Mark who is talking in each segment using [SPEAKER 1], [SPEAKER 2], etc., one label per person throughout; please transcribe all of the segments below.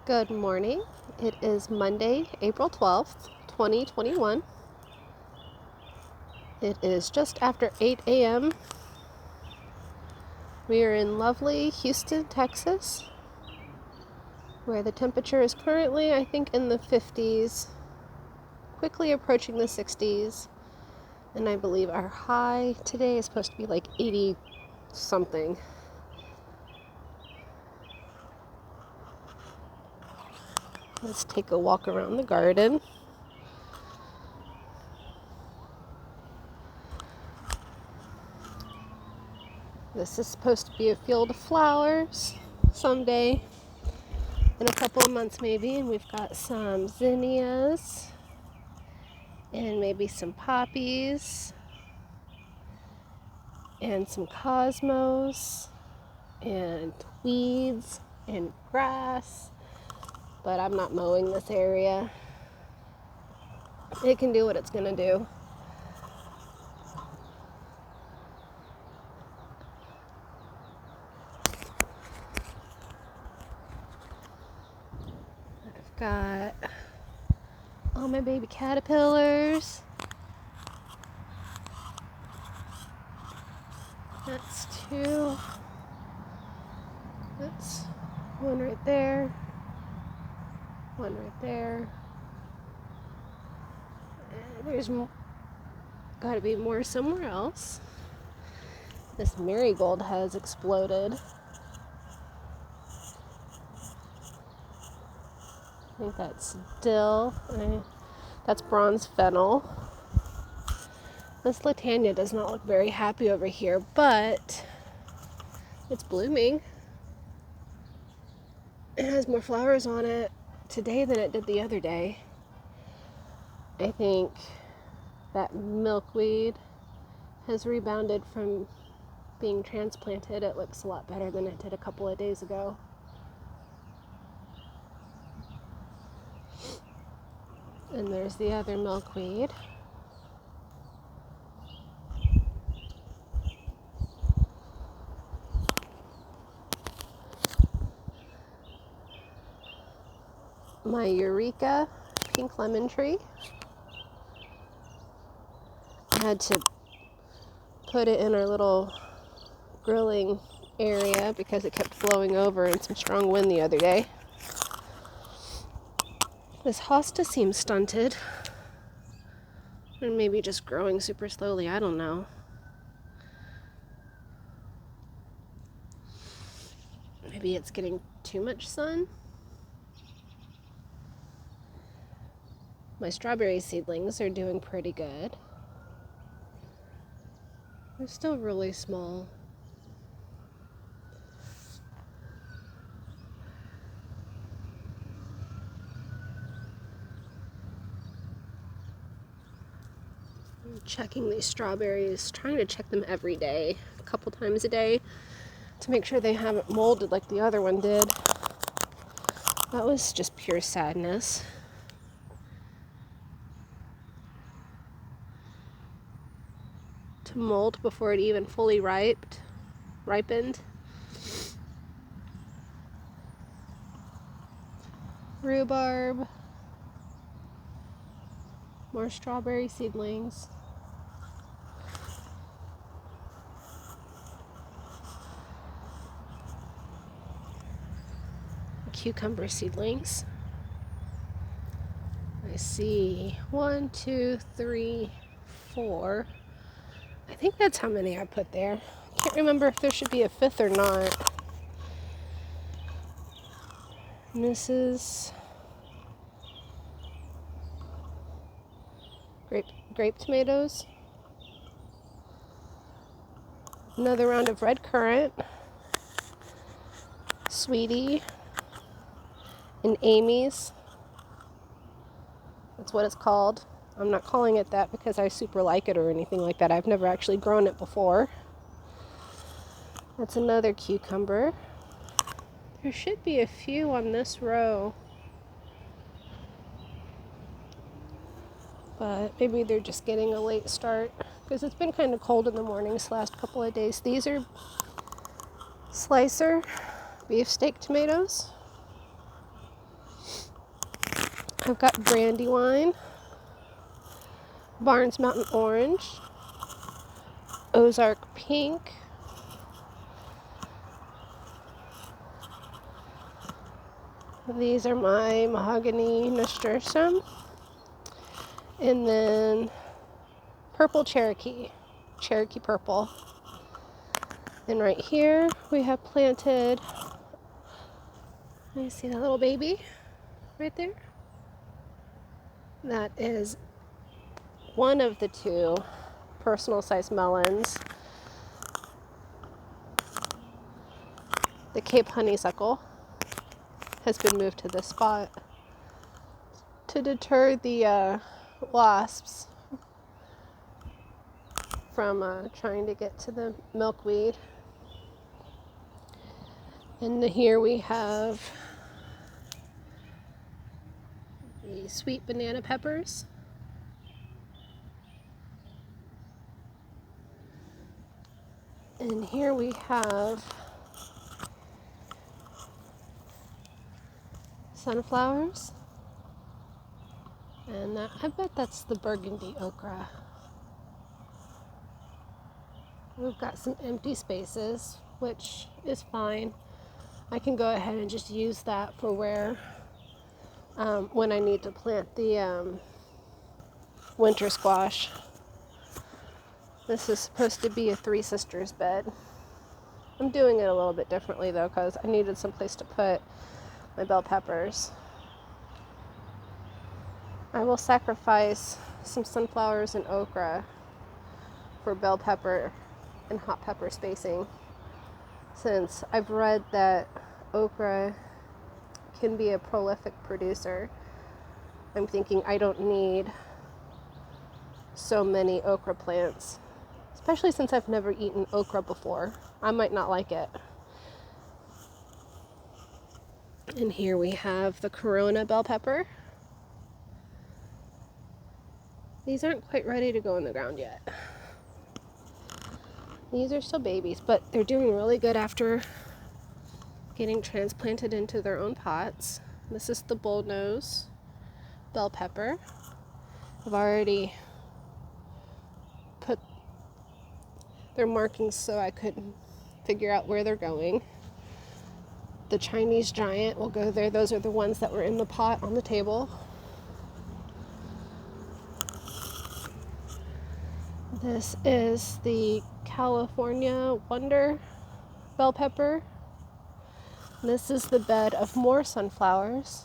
[SPEAKER 1] Good morning. It is Monday, April 12th, 2021. It is just after 8 a.m. We are in lovely Houston, Texas, where the temperature is currently, I think, in the 50s, quickly approaching the 60s. And I believe our high today is supposed to be like 80 something. Let's take a walk around the garden. This is supposed to be a field of flowers someday, in a couple of months maybe, and we've got some zinnias and maybe some poppies and some cosmos and weeds and grass, but I'm not mowing this area. It can do what it's gonna do. I've got all my baby caterpillars. That's two. That's one right there. One right there. And there's got to be more somewhere else. This marigold has exploded. I think that's dill. That's bronze fennel. This latania does not look very happy over here, but it's blooming. It has more flowers on it today than it did the other day. I think that milkweed has rebounded from being transplanted. It looks a lot better than it did a couple of days ago. And there's the other milkweed. My Eureka pink lemon tree. I had to put it in our little grilling area because it kept blowing over in some strong wind the other day. This hosta seems stunted. Or maybe just growing super slowly, I don't know. Maybe it's getting too much sun. My strawberry seedlings are doing pretty good. They're still really small. I'm checking these strawberries, trying to check them every day, a couple times a day, to make sure they haven't molded like the other one did. That was just pure sadness. To mold before it even fully ripened. Rhubarb. More strawberry seedlings. Cucumber seedlings. I see 1, 2, 3, 4. I think that's how many I put there. Can't remember if there should be a fifth or not. And this is grape tomatoes. Another round of red currant. Sweetie. And Amy's. That's what it's called. I'm not calling it that because I super like it or anything like that. I've never actually grown it before. That's another cucumber. There should be a few on this row. But maybe they're just getting a late start because it's been kind of cold in the mornings last couple of days. These are slicer beefsteak tomatoes. I've got brandywine, Barnes Mountain orange, Ozark pink, these are my mahogany nasturtium, and then purple Cherokee purple. And right here we have planted, you see that little baby right there? That is one of the two personal size melons. The Cape honeysuckle has been moved to this spot to deter the wasps from trying to get to the milkweed. And here we have the sweet banana peppers. And here we have sunflowers. And I bet that's the burgundy okra. We've got some empty spaces, which is fine. I can go ahead and just use that for where, when I need to plant the winter squash. This is supposed to be a Three Sisters bed. I'm doing it a little bit differently though, because I needed some place to put my bell peppers. I will sacrifice some sunflowers and okra for bell pepper and hot pepper spacing, since I've read that okra can be a prolific producer. I'm thinking I don't need so many okra plants, especially since I've never eaten okra before. I might not like it. And here we have the Corona bell pepper. These aren't quite ready to go in the ground yet. These are still babies, but they're doing really good after getting transplanted into their own pots. This is the bullnose bell pepper. I've already put their markings so I could figure out where they're going. The Chinese giant will go there. Those are the ones that were in the pot on the table. This is the California Wonder bell pepper. This is the bed of more sunflowers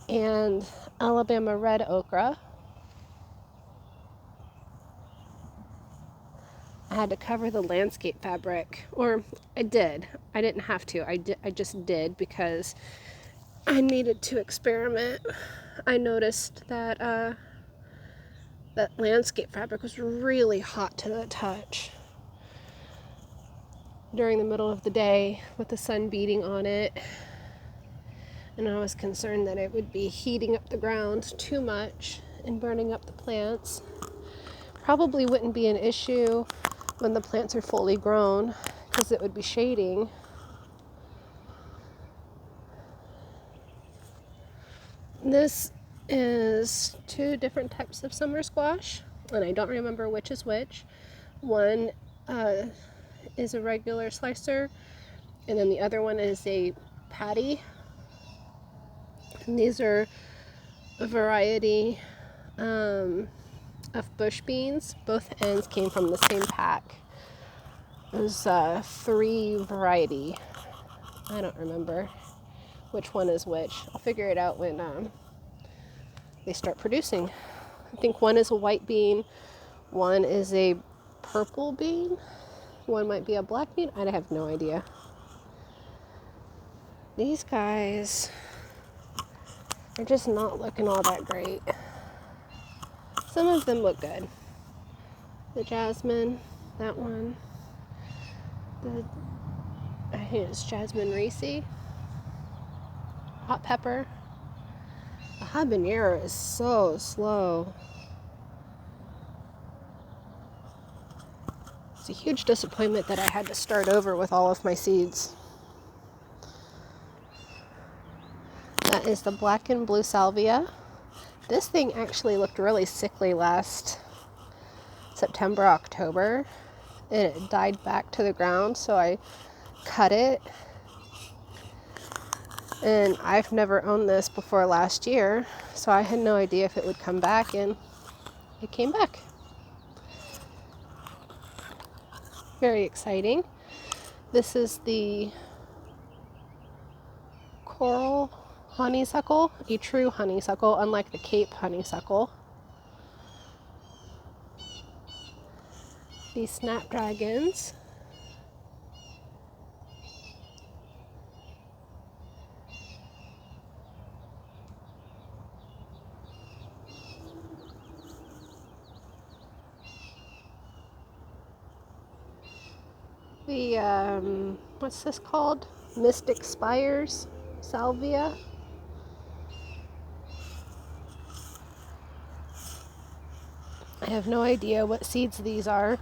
[SPEAKER 1] and Alabama red okra. I had to cover the landscape fabric, or I did. I didn't have to. I just did because I needed to experiment. I noticed that that landscape fabric was really hot to the touch during the middle of the day with the sun beating on it, and I was concerned that it would be heating up the ground too much and burning up the plants. Probably wouldn't be an issue when the plants are fully grown because it would be shading. This is two different types of summer squash, and I don't remember which is which. One is a regular slicer, and then the other one is a patty. And these are a variety of bush beans. Both ends came from the same pack. There's 3 variety. I don't remember which one is which. I'll figure it out when they start producing. I think one is a white bean, one is a purple bean, one might be a black bean. I have no idea. These guys are just not looking all that great. Some of them look good. The jasmine, that one. I think it's jasmine Reese. Hot pepper. The habanero is so slow. It's a huge disappointment that I had to start over with all of my seeds. That that is the black and blue salvia. This thing actually looked really sickly last September, October, and it died back to the ground, so I cut it. And I've never owned this before last year, so I had no idea if it would come back, and it came back. Very exciting. This is the coral honeysuckle, a true honeysuckle, unlike the Cape honeysuckle. These snapdragons. The, what's this called? Mystic Spires salvia. I have no idea what seeds these are.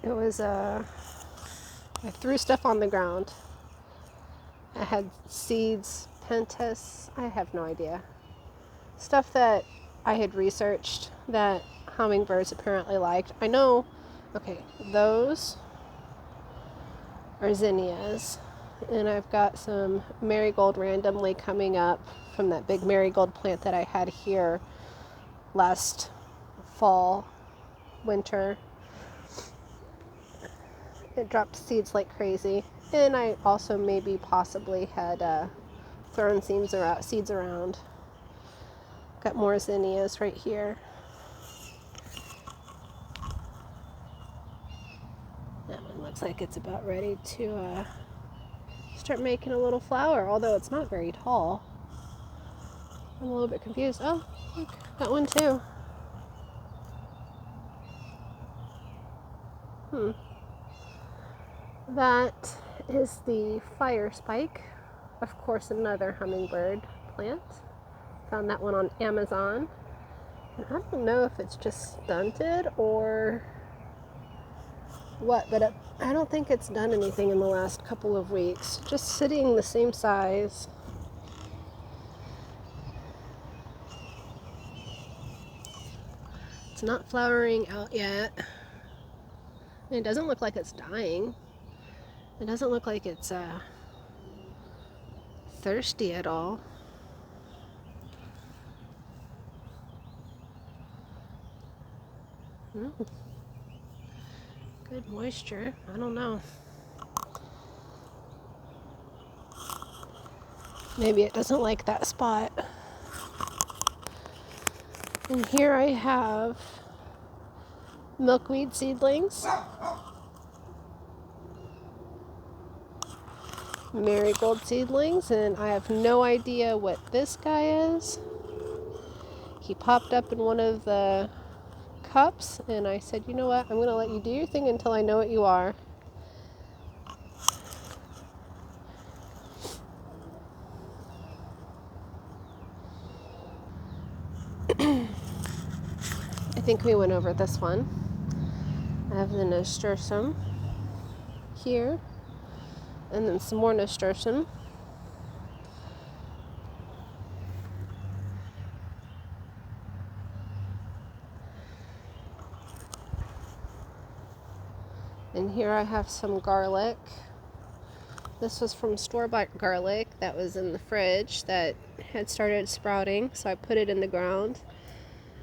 [SPEAKER 1] It was, I threw stuff on the ground. I had seeds, pentas, I have no idea. Stuff that I had researched that hummingbirds apparently liked. I know, okay, those are zinnias, and I've got some marigold randomly coming up from that big marigold plant that I had here last fall, winter. It dropped seeds like crazy, and I also maybe possibly had thrown seeds around. Got more zinnias right here. That one looks like it's about ready to start making a little flower, although it's not very tall. I'm a little bit confused. Oh, look, that one too. That is the fire spike. Of course, another hummingbird plant. Found that one on Amazon. And I don't know if it's just stunted or what, but I don't think it's done anything in the last couple of weeks. Just sitting the same size. It's not flowering out yet. And it doesn't look like it's dying. It doesn't look like it's thirsty at all. Good moisture. I don't know. Maybe it doesn't like that spot. And here I have milkweed seedlings, marigold seedlings, and I have no idea what this guy is. He popped up in one of the cups, and I said, you know what, I'm going to let you do your thing until I know what you are. I think we went over this one. I have the nasturtium here, and then some more nasturtium. And here I have some garlic. This was from store-bought garlic that was in the fridge that had started sprouting, so I put it in the ground.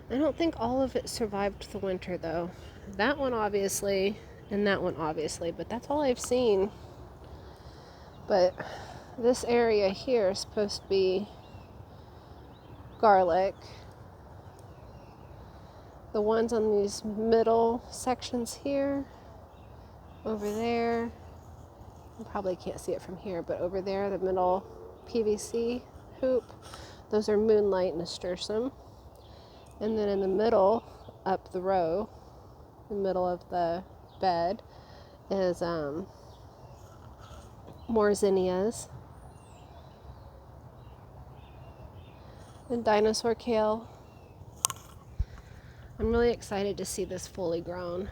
[SPEAKER 1] I don't think all of it survived the winter though. That one obviously, and that one obviously, but that's all I've seen. But this area here is supposed to be garlic. The ones on these middle sections here, over there, you probably can't see it from here, but over there, the middle PVC hoop, those are moonlight nasturtium. And then in the middle, up the row, the middle of the bed, is more zinnias and dinosaur kale. I'm really excited to see this fully grown.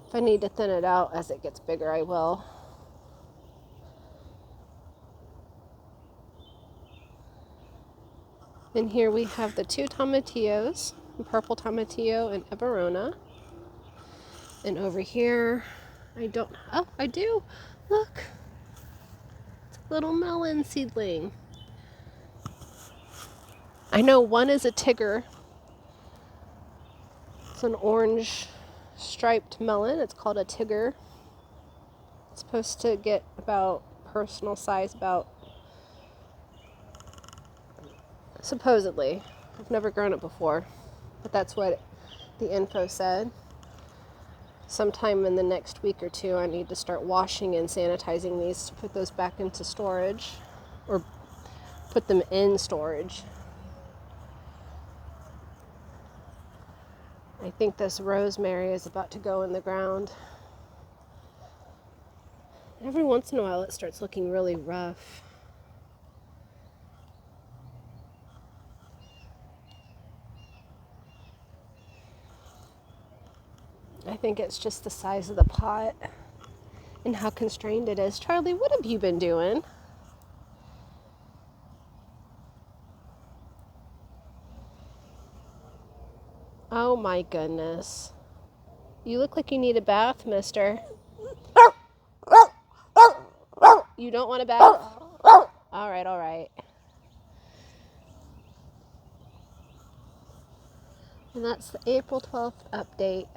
[SPEAKER 1] If I need to thin it out as it gets bigger, I will. And here we have the 2 tomatillos, purple tomatillo and eberona. And over here, I do. Look, it's a little melon seedling. I know one is a Tigger. It's an orange striped melon. It's called a Tigger. It's supposed to get about personal size, about, supposedly. I've never grown it before, but that's what the info said. Sometime in the next week or 2, I need to start washing and sanitizing these to put those back into storage, or put them in storage. I think this rosemary is about to go in the ground. Every once in a while it starts looking really rough. I think it's just the size of the pot and how constrained it is. Charlie, what have you been doing? Oh my goodness. You look like you need a bath, mister. You don't want a bath? All right, all right. And that's the April 12th update.